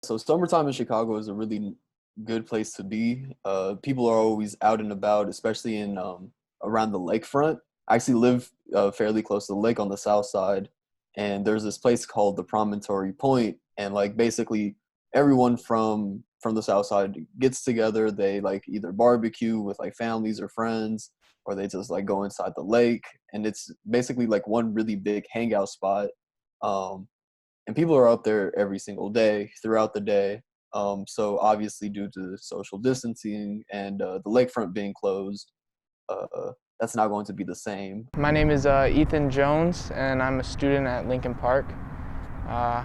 So summertime in Chicago is a really good place to be. People are always out and about, especially in around the lakefront. I actually live fairly close to the lake on the south side, and there's this place called the Promontory Point, and like basically everyone from the south side gets together. They like either barbecue with like families or friends, or they just like go inside the lake, and it's basically like one really big hangout spot. Um, and people are out there every single day throughout the day. So obviously, due to social distancing and the lakefront being closed, that's not going to be the same. My name is Ethan Jones, and I'm a student at Lincoln Park. Uh,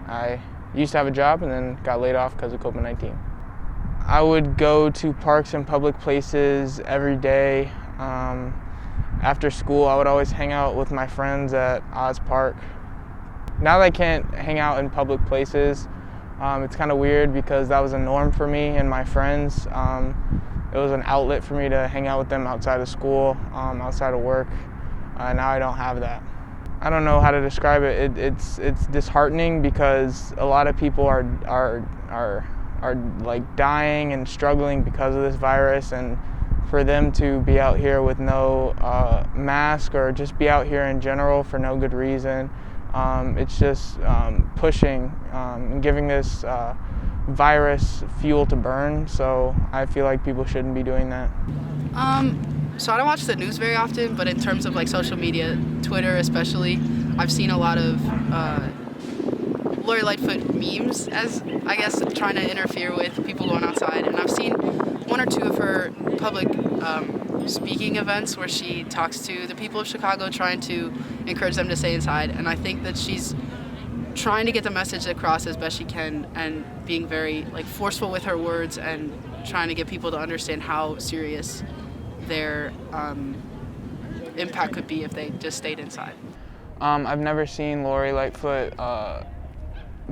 I used to have a job and then got laid off because of COVID-19. I would go to parks and public places every day. After school, I would always hang out with my friends at Oz Park. Now that I can't hang out in public places, it's kind of weird because that was a norm for me and my friends. It was an outlet for me to hang out with them outside of school, outside of work. Now I don't have that. I don't know how to describe it. It's disheartening because a lot of people are like dying and struggling because of this virus, and for them to be out here with no mask or just be out here in general for no good reason, it's just pushing and giving this virus fuel to burn. So I feel like people shouldn't be doing that. So I don't watch the news very often, but in terms of like social media, Twitter especially, I've seen a lot of Lori Lightfoot memes as, I guess, trying to interfere with people going outside. And I've seen one or two of her public speaking events where she talks to the people of Chicago, trying to encourage them to stay inside. And I think that she's trying to get the message across as best she can, and being very like forceful with her words and trying to get people to understand how serious their impact could be if they just stayed inside. I've never seen Lori Lightfoot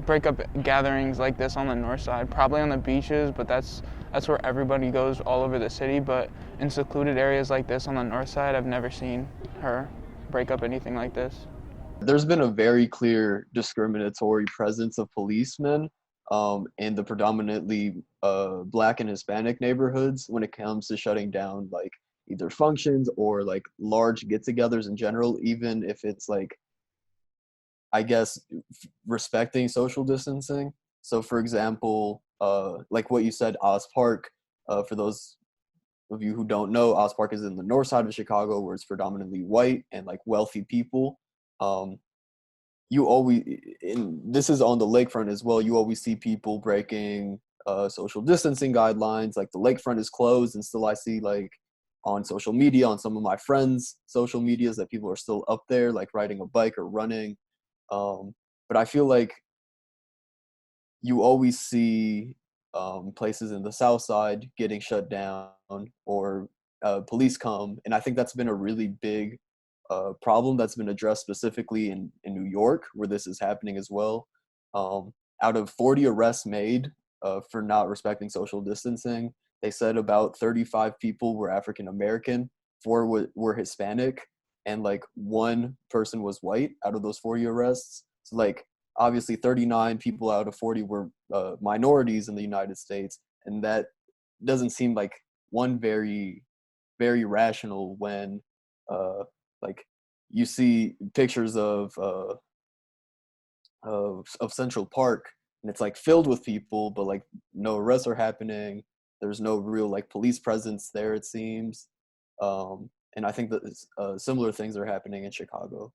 break up gatherings like this on the north side, probably on the beaches, but that's where everybody goes all over the city. But in secluded areas like this on the north side, I've never seen her break up anything like this. There's been a very clear discriminatory presence of policemen in the predominantly Black and Hispanic neighborhoods when it comes to shutting down like either functions or like large get-togethers in general, even if it's like I guess respecting social distancing. So, for example, like what you said, Oz Park. For those of you who don't know, Oz Park is in the north side of Chicago, where it's predominantly white and like wealthy people. Um, you always, and this is on the lakefront as well. You always see people breaking social distancing guidelines. Like the lakefront is closed, and still I see like on social media, on some of my friends' social medias, that people are still up there, like riding a bike or running. But I feel like you always see places in the South Side getting shut down or police come, and I think that's been a really big problem that's been addressed specifically in New York, where this is happening as well. Out of 40 arrests made for not respecting social distancing, they said about 35 people were African American, four were Hispanic, and like one person was white out of those 40 arrests. So like obviously 39 people out of 40 were minorities in the United States, and that doesn't seem like one very rational when uh, like you see pictures of Central Park, and it's like filled with people, but like no arrests are happening. There's no real like police presence there, it seems. And I think that similar things are happening in Chicago.